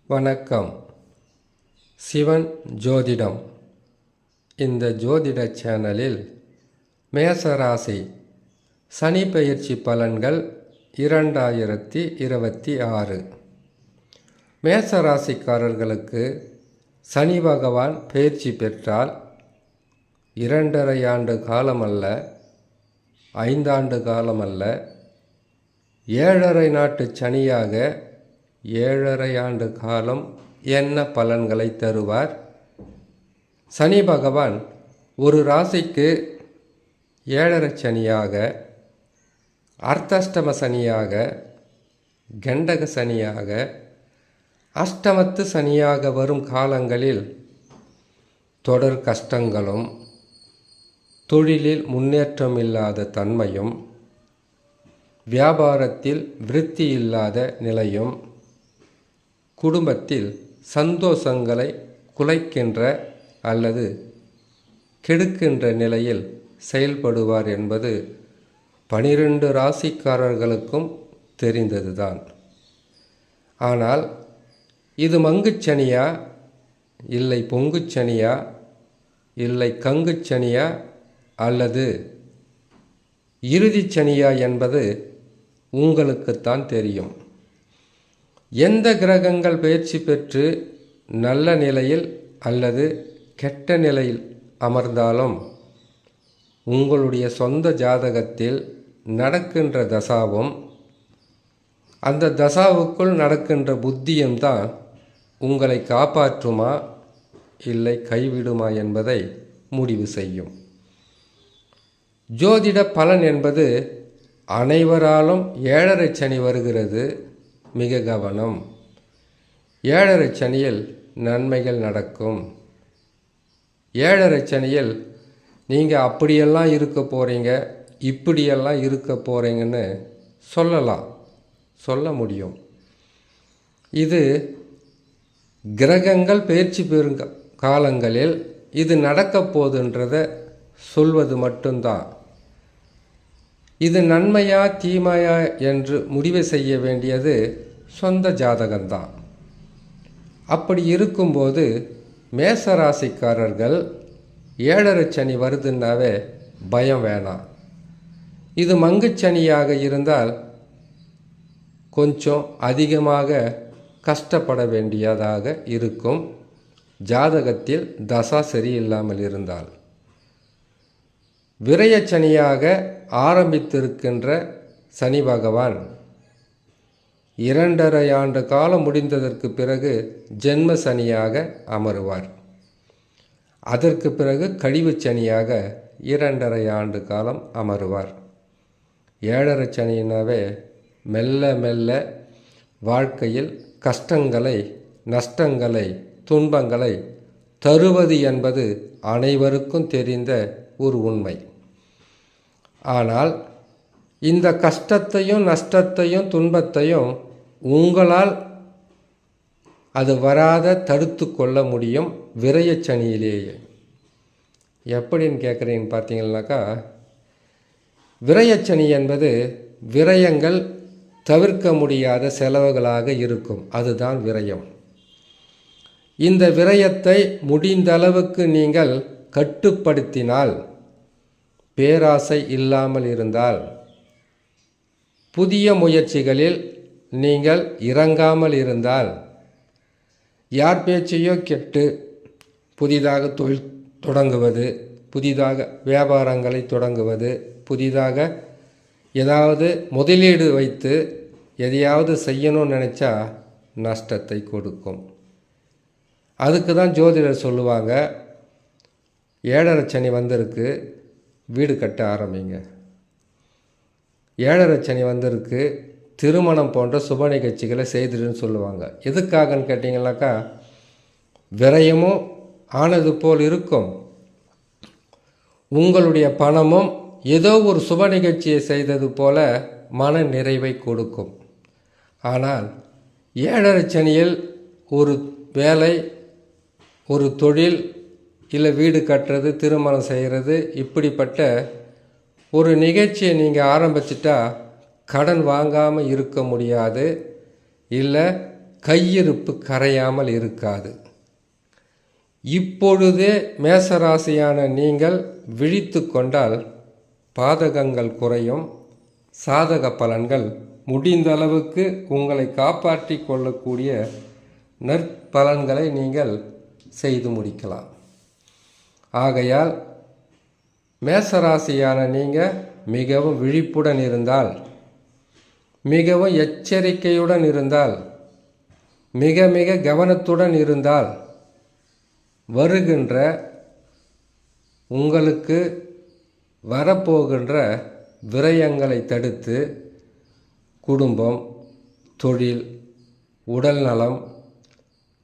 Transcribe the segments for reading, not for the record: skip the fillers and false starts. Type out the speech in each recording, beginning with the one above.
வணக்கம். சிவன் ஜோதிடம். இந்த ஜோதிட சேனலில் மேசராசி சனி பெயர்ச்சி பலன்கள் 2026. மேசராசிக்காரர்களுக்கு சனி பகவான் பெயர்ச்சி பெற்றால் 2.5 ஆண்டு காலமல்ல, 5 ஆண்டு காலமல்ல, 7.5 நாட்டு சனியாக 7.5 ஆண்டு காலம் என்ன பலன்களை தருவார்? சனி பகவான் ஒரு ராசிக்கு 7.5 சனியாக, அர்த்தாஷ்டம சனியாக, கண்டக சனியாக, அஷ்டமத்து சனியாக வரும் காலங்களில் தொடர் கஷ்டங்களும், தொழிலில் முன்னேற்றம் இல்லாத தன்மையும், வியாபாரத்தில் விருத்தி இல்லாத நிலையும், குடும்பத்தில் சந்தோஷங்களை குலைக்கின்ற அல்லது கெடுக்கின்ற நிலையில் செயல்படுவார் என்பது 12 ராசிக்காரர்களுக்கும் தெரிந்ததுதான். ஆனால் இது மங்குச்சனியா, இல்லை பொங்குச்சனியா, இல்லை கங்குச்சனியா அல்லது இறுதிச்சனியா என்பது உங்களுக்குத்தான் தெரியும். எந்த கிரகங்கள் பயிற்சி பெற்று நல்ல நிலையில் அல்லது கெட்ட நிலையில் அமர்ந்தாலும் உங்களுடைய சொந்த ஜாதகத்தில் நடக்கின்ற தசாவும் அந்த தசாவுக்குள் நடக்கின்ற புத்தியும் தான் உங்களை காப்பாற்றுமா இல்லை கைவிடுமா என்பதை முடிவு செய்யும். ஜோதிட பலன் என்பது அனைவராலும் 7.5 சனி வருகிறது. மிக கவனம். 7.5 சனியில் நன்மைகள் நடக்கும். 7.5 சனியில் நீங்கள் அப்படியெல்லாம் இருக்க போகிறீங்க, இப்படியெல்லாம் இருக்க போகிறீங்கன்னு சொல்ல முடியும். இது கிரகங்கள் பயிற்சி பெறும் காலங்களில் இது நடக்க போகுதுன்றதை சொல்வது மட்டும்தான். இது நன்மையா தீமையா என்று முடிவு செய்ய வேண்டியது சொந்த ஜாதகம்தான். அப்படி இருக்கும்போது மேசராசிக்காரர்கள் 7.5 சனி வருதுன்னாவே பயம் வேணாம். இது மங்குச்சனியாக இருந்தால் கொஞ்சம் அதிகமாக கஷ்டப்பட வேண்டியதாக இருக்கும், ஜாதகத்தில் தசா சரியில்லாமல் இருந்தால். விரயச்சனியாக ஆரம்பித்திருக்கின்ற சனி பகவான் 2.5 ஆண்டு காலம் முடிந்ததற்கு பிறகு ஜென்ம சனியாக அமருவார். அதற்கு பிறகு கழிவு சனியாக 2.5 ஆண்டு காலம் அமருவார். 7.5 சனியினாவே மெல்ல மெல்ல வாழ்க்கையில் கஷ்டங்களை, நஷ்டங்களை, துன்பங்களை தருவது என்பது அனைவருக்கும் தெரிந்த ஒரு உண்மை. ஆனால் இந்த கஷ்டத்தையும் நஷ்டத்தையும் துன்பத்தையும் உங்களால் அது வராத தடுத்து கொள்ள முடியும் விரயச்சனியிலேயே. எப்படின்னு கேட்குறீங்கன்னு பார்த்தீங்கன்னாக்கா, விரயச்சனி என்பது விரயங்கள் தவிர்க்க முடியாத செலவுகளாக இருக்கும். அதுதான் விரயம். இந்த விரயத்தை முடிந்தளவுக்கு நீங்கள் கட்டுப்படுத்தினால், பேராசை இல்லாமல் இருந்தால், புதிய முயற்சிகளில் நீங்கள் இறங்காமல் இருந்தால், யார் பேச்சையோ கேட்டு புதிதாக தொழில் தொடங்குவது, புதிதாக வியாபாரங்களை தொடங்குவது, புதிதாக ஏதாவது முதலீடு வைத்து எதையாவது செய்யணும்னு நினச்சா நஷ்டத்தை கொடுக்கும். அதுக்கு தான் ஜோதிடர் சொல்லுவாங்க, 7.5 சனி வந்திருக்கு, வீடு கட்ட ஆரம்பிங்க. 7.5 சனி வந்திருக்கு, திருமணம் போன்ற சுப நிகழ்ச்சிகளை செய்துடுன்னு சொல்லுவாங்க. எதுக்காகன்னு கேட்டிங்கனாக்கா, விரயமும் ஆனது போல் இருக்கும், உங்களுடைய பணமும் ஏதோ ஒரு சுப நிகழ்ச்சியை செய்தது போல மன நிறைவை கொடுக்கும். ஆனால் 7.5 சனியில் ஒரு வேலை, ஒரு தொழில், இல்லை வீடு கட்டுறது, திருமணம் செய்கிறது, இப்படிப்பட்ட ஒரு நிகழ்ச்சியை நீங்கள் ஆரம்பிச்சிட்டா கடன் வாங்காமல் இருக்க முடியாது. இல்லை கையிருப்பு கரையாமல் இருக்காது. இப்பொழுதே மேசராசியான நீங்கள் விழித்து கொண்டால் பாதகங்கள் குறையும், சாதக பலன்கள் முடிந்த அளவுக்கு உங்களை காப்பாற்றி கொள்ளக்கூடிய நற்பலன்களை நீங்கள் செய்து முடிக்கலாம். ஆகையால் மேசராசியான நீங்கள் மிகவும் விழிப்புடன் இருந்தால், மிகவும் எச்சரிக்கையுடன் இருந்தால், மிக மிக கவனத்துடன் இருந்தால் வருகின்ற உங்களுக்கு வரப்போகின்ற விரயங்களை தடுத்து குடும்பம், தொழில், உடல் நலம்,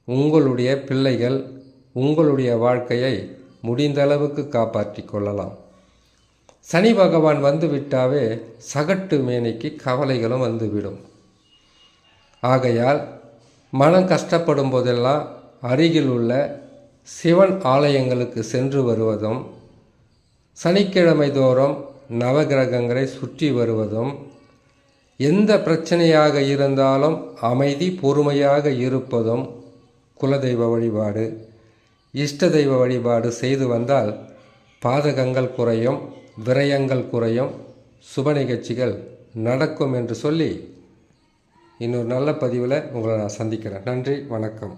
உங்களுடைய பிள்ளைகள், உங்களுடைய வாழ்க்கையை முடிந்த அளவுக்கு காப்பாற்றி கொள்ளலாம். சனி பகவான் வந்துவிட்டாவே சகட்டு மேனிக்கு கவலைகளும் வந்துவிடும். ஆகையால் மனம் கஷ்டப்படும் போதெல்லாம் அருகில் உள்ள சிவன் ஆலயங்களுக்கு சென்று வருவதும், சனிக்கிழமை தோறும் நவகிரகங்களை சுற்றி வருவதும், எந்த பிரச்சனையாக இருந்தாலும் அமைதி பொறுமையாக இருப்பதும், குலதெய்வ வழிபாடு, இஷ்ட தெய்வ வழிபாடு செய்து வந்தால் பாதகங்கள் குறையும், விரயங்கள் குறையும், சுப நிகழ்ச்சிகள் நடக்கும் என்று சொல்லி இன்னொரு நல்ல பதிவில் உங்களை நான் சந்திக்கிறேன். நன்றி, வணக்கம்.